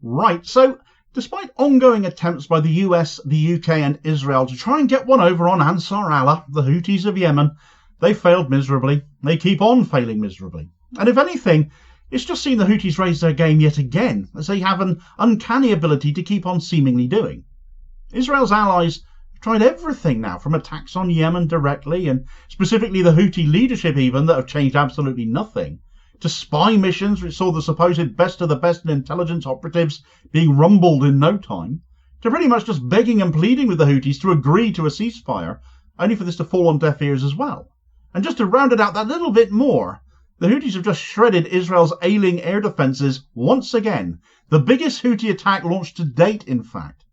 Right, so despite ongoing attempts by the US, the UK and Israel to try and get one over on Ansar Allah, the Houthis of Yemen, they failed miserably. They keep on failing miserably. And if anything, it's just seen the Houthis raise their game yet again, as they have an uncanny ability to keep on seemingly doing. Israel's allies have tried everything now, from attacks on Yemen directly, and specifically the Houthi leadership even, that have changed absolutely nothing, to spy missions which saw the supposed best of the best in intelligence operatives being rumbled in no time, to pretty much just begging and pleading with the Houthis to agree to a ceasefire, only for this to fall on deaf ears as well. And just to round it out that little bit more, the Houthis have just shredded Israel's ailing air defences once again, the biggest Houthi attack launched to date, in fact.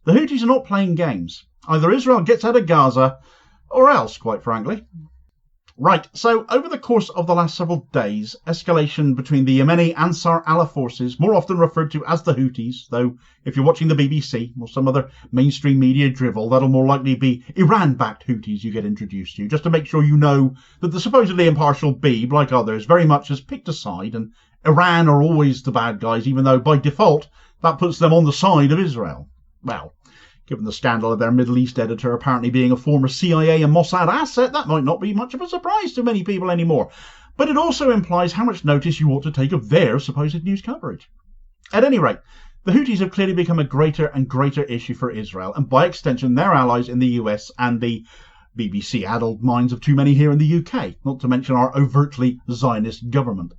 The Houthis are not playing games. Either Israel gets out of Gaza, or else, quite frankly. Right, so over the course of the last several days, escalation between the Yemeni Ansar Allah forces, more often referred to as the Houthis, though if you're watching the BBC or some other mainstream media drivel, that'll more likely be Iran-backed Houthis you get introduced to, just to make sure you know that the supposedly impartial Beeb, like others, very much has picked a side, and Iran are always the bad guys, even though by default that puts them on the side of Israel. Well, given the scandal of their Middle East editor apparently being a former CIA and Mossad asset, that might not be much of a surprise to many people anymore. But it also implies how much notice you ought to take of their supposed news coverage. At any rate, the Houthis have clearly become a greater and greater issue for Israel, and by extension their allies in the US and the BBC-addled minds of too many here in the UK, not to mention our overtly Zionist government.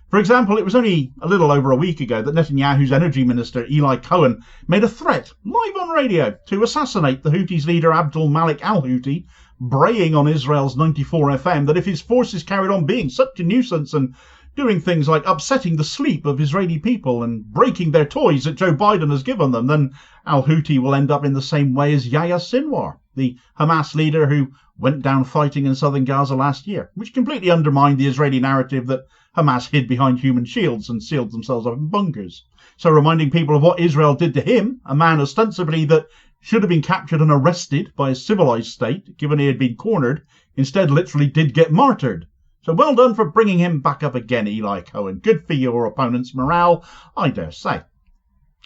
For example, it was only a little over a week ago that Netanyahu's energy minister, Eli Cohen, made a threat, live on radio, to assassinate the Houthis leader Abdul Malik al-Houthi, braying on Israel's 94 FM that if his forces carried on being such a nuisance and doing things like upsetting the sleep of Israeli people and breaking their toys that Joe Biden has given them, then al-Houthi will end up in the same way as Yahya Sinwar, the Hamas leader who went down fighting in southern Gaza last year, which completely undermined the Israeli narrative that Hamas hid behind human shields and sealed themselves up in bunkers. So reminding people of what Israel did to him, a man ostensibly that should have been captured and arrested by a civilized state, given he had been cornered, instead literally did get martyred. So well done for bringing him back up again, Eli Cohen. Good for your opponent's morale, I dare say.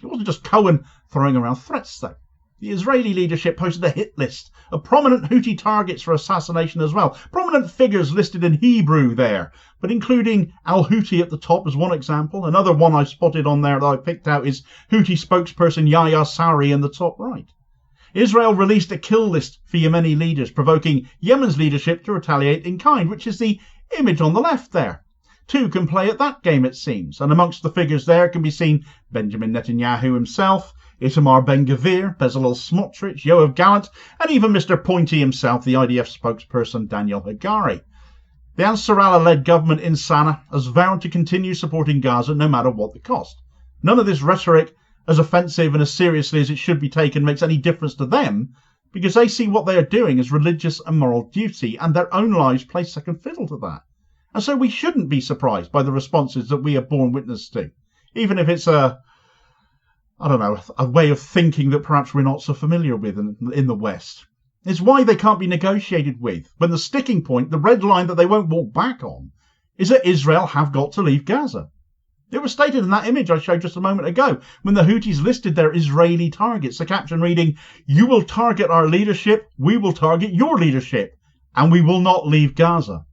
It wasn't just Cohen throwing around threats, though. The Israeli leadership posted a hit list of prominent Houthi targets for assassination as well. Prominent figures listed in Hebrew there, but including al-Houthi at the top as one example. Another one I spotted on there that I picked out is Houthi spokesperson Yahya Sarri in the top right. Israel released a kill list for Yemeni leaders, provoking Yemen's leadership to retaliate in kind, which is the image on the left there. Two can play at that game, it seems, and amongst the figures there can be seen Benjamin Netanyahu himself, Itamar Ben-Gvir, Bezalel Smotrich, Yoav Gallant, and even Mr. Pointy himself, the IDF spokesperson Daniel Hagari. The Ansar Allah-led government in Sana'a has vowed to continue supporting Gaza no matter what the cost. None of this rhetoric, as offensive and as seriously as it should be taken, makes any difference to them, because they see what they are doing as religious and moral duty, and their own lives play second fiddle to that. And so we shouldn't be surprised by the responses that we have borne witness to, even if it's a way of thinking that perhaps we're not so familiar with in the West. It's why they can't be negotiated with, when the sticking point, the red line that they won't walk back on, is that Israel have got to leave Gaza. It was stated in that image I showed just a moment ago, when the Houthis listed their Israeli targets, the caption reading, "You will target our leadership, we will target your leadership, and we will not leave Gaza."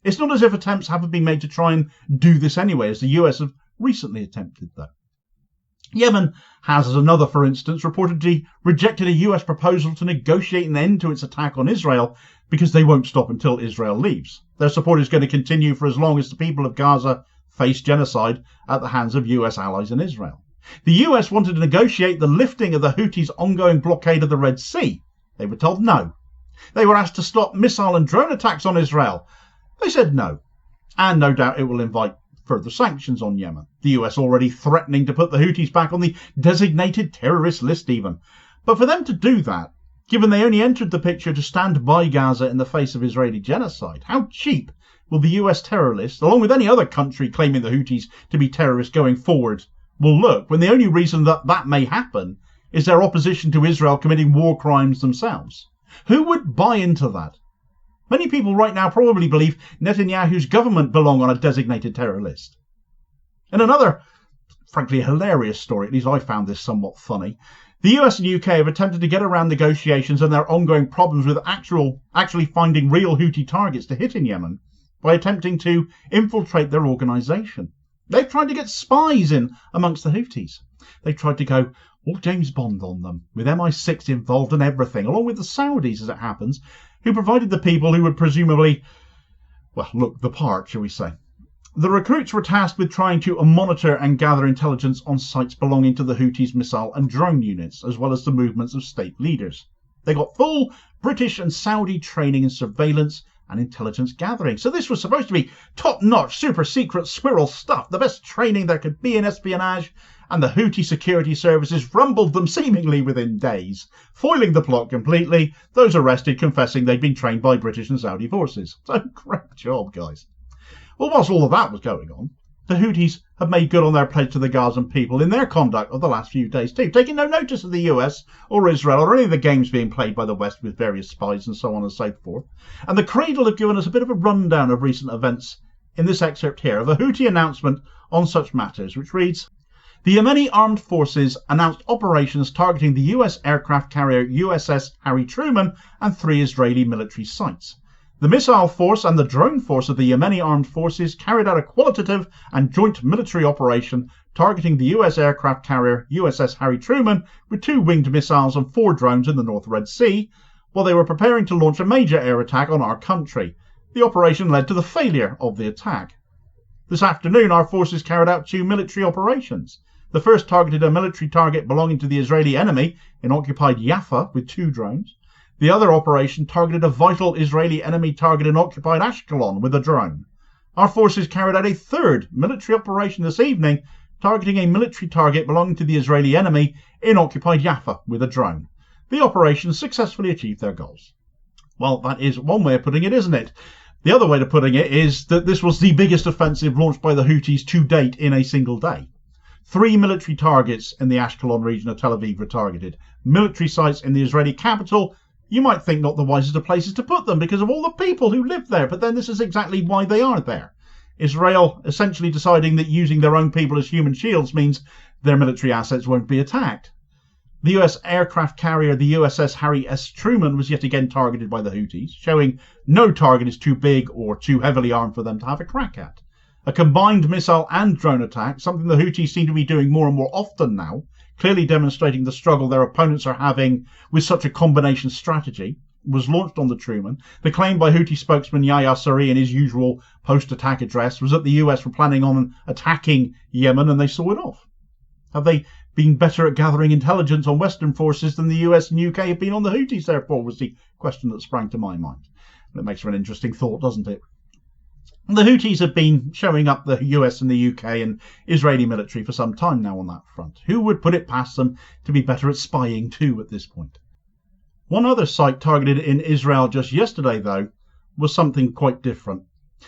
It's not as if attempts haven't been made to try and do this anyway, as the US have recently attempted, though. Yemen has, as another for instance, reportedly rejected a US proposal to negotiate an end to its attack on Israel because they won't stop until Israel leaves. Their support is going to continue for as long as the people of Gaza face genocide at the hands of US allies in Israel. The US wanted to negotiate the lifting of the Houthis' ongoing blockade of the Red Sea. They were told no. They were asked to stop missile and drone attacks on Israel. They said no. And no doubt it will invite further sanctions on Yemen, the US already threatening to put the Houthis back on the designated terrorist list even. But for them to do that, given they only entered the picture to stand by Gaza in the face of Israeli genocide, how cheap will the US terror list, along with any other country claiming the Houthis to be terrorists going forward, will look, when the only reason that that may happen is their opposition to Israel committing war crimes themselves? Who would buy into that? Many people right now probably believe Netanyahu's government belong on a designated terror list. In another frankly a hilarious story. At least I found this somewhat funny. The US and UK have attempted to get around negotiations and their ongoing problems with actually finding real Houthi targets to hit in Yemen by attempting to infiltrate their organisation. They've tried to get spies in amongst the Houthis. They've tried to go all James Bond on them, with MI6 involved and everything, along with the Saudis, as it happens, who provided the people who would presumably, well, look the part, shall we say. The recruits were tasked with trying to monitor and gather intelligence on sites belonging to the Houthis' missile and drone units, as well as the movements of state leaders. They got full British and Saudi training in surveillance and intelligence gathering. So this was supposed to be top-notch, super-secret squirrel stuff, the best training there could be in espionage, and the Houthi security services rumbled them seemingly within days, foiling the plot completely, those arrested confessing they'd been trained by British and Saudi forces. So great job, guys. Well, whilst all of that was going on, the Houthis have made good on their pledge to the Gazan people in their conduct of the last few days too, taking no notice of the US or Israel or any of the games being played by the West with various spies and so on and so forth. And the Cradle have given us a bit of a rundown of recent events in this excerpt here of a Houthi announcement on such matters, which reads, "The Yemeni armed forces announced operations targeting the US aircraft carrier USS Harry Truman and 3 Israeli military sites. The missile force and the drone force of the Yemeni armed forces carried out a qualitative and joint military operation targeting the US aircraft carrier USS Harry Truman with 2 winged missiles and 4 drones in the North Red Sea, while they were preparing to launch a major air attack on our country. The operation led to the failure of the attack. This afternoon, our forces carried out 2 military operations. The first targeted a military target belonging to the Israeli enemy in occupied Jaffa with 2 drones. The other operation targeted a vital Israeli enemy target in occupied Ashkelon with a drone. Our forces carried out a 3rd military operation this evening, targeting a military target belonging to the Israeli enemy in occupied Jaffa with a drone. The operations successfully achieved their goals." Well, that is one way of putting it, isn't it? The other way of putting it is that this was the biggest offensive launched by the Houthis to date in a single day. 3 military targets in the Ashkelon region of Tel Aviv were targeted. Military sites in the Israeli capital. You might think not the wisest of places to put them because of all the people who live there, but then this is exactly why they are there. Israel essentially deciding that using their own people as human shields means their military assets won't be attacked. The US aircraft carrier, the USS Harry S. Truman, was yet again targeted by the Houthis, showing no target is too big or too heavily armed for them to have a crack at. A combined missile and drone attack, something the Houthis seem to be doing more and more often now, clearly demonstrating the struggle their opponents are having with such a combination strategy, was launched on the Truman. The claim by Houthi spokesman Yahya Saree in his usual post-attack address was that the US were planning on attacking Yemen and they saw it off. Have they been better at gathering intelligence on Western forces than the US and UK have been on the Houthis, therefore, was the question that sprang to my mind. And it makes for an interesting thought, doesn't it? The Houthis have been showing up the US and the UK and Israeli military for some time now on that front. Who would put it past them to be better at spying too at this point? One other site targeted in Israel just yesterday, though, was something quite different.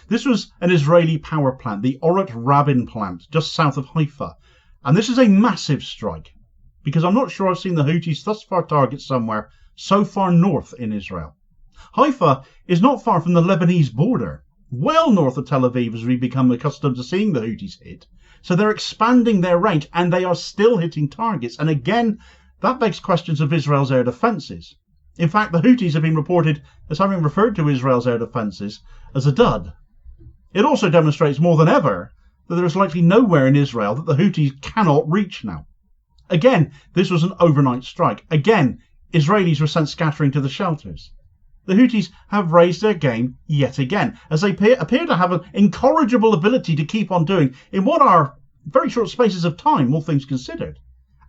This was an Israeli power plant, the Orat Rabin plant, just south of Haifa. And this is a massive strike, because I'm not sure I've seen the Houthis thus far target somewhere so far north in Israel. Haifa is not far from the Lebanese border, well north of Tel Aviv, as we become accustomed to seeing the Houthis hit. So they're expanding their range and they are still hitting targets. And again, that begs questions of Israel's air defences. In fact, the Houthis have been reported as having referred to Israel's air defences as a dud. It also demonstrates more than ever that there is likely nowhere in Israel that the Houthis cannot reach now. Again, this was an overnight strike. Again, Israelis were sent scattering to the shelters. The Houthis have raised their game yet again, as they appear to have an incorrigible ability to keep on doing in what are very short spaces of time, all things considered.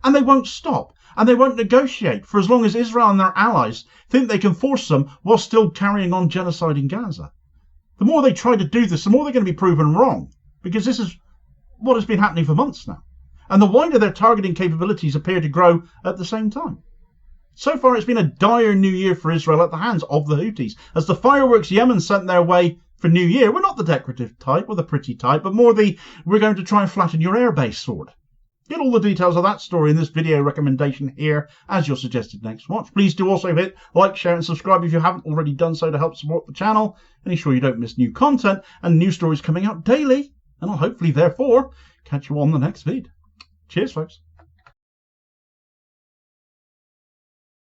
And they won't stop, and they won't negotiate for as long as Israel and their allies think they can force them while still carrying on genocide in Gaza. The more they try to do this, the more they're going to be proven wrong, because this is what has been happening for months now. And the wider their targeting capabilities appear to grow at the same time. So far, it's been a dire new year for Israel at the hands of the Houthis, as the fireworks Yemen sent their way for New Year were not the decorative type or the pretty type, but more the "we're going to try and flatten your airbase" sort. Get all the details of that story in this video recommendation here as your suggested next watch. Please do also hit like, share and subscribe if you haven't already done so to help support the channel, and ensure you don't miss new content and new stories coming out daily. And I'll hopefully, therefore, catch you on the next vid. Cheers, folks.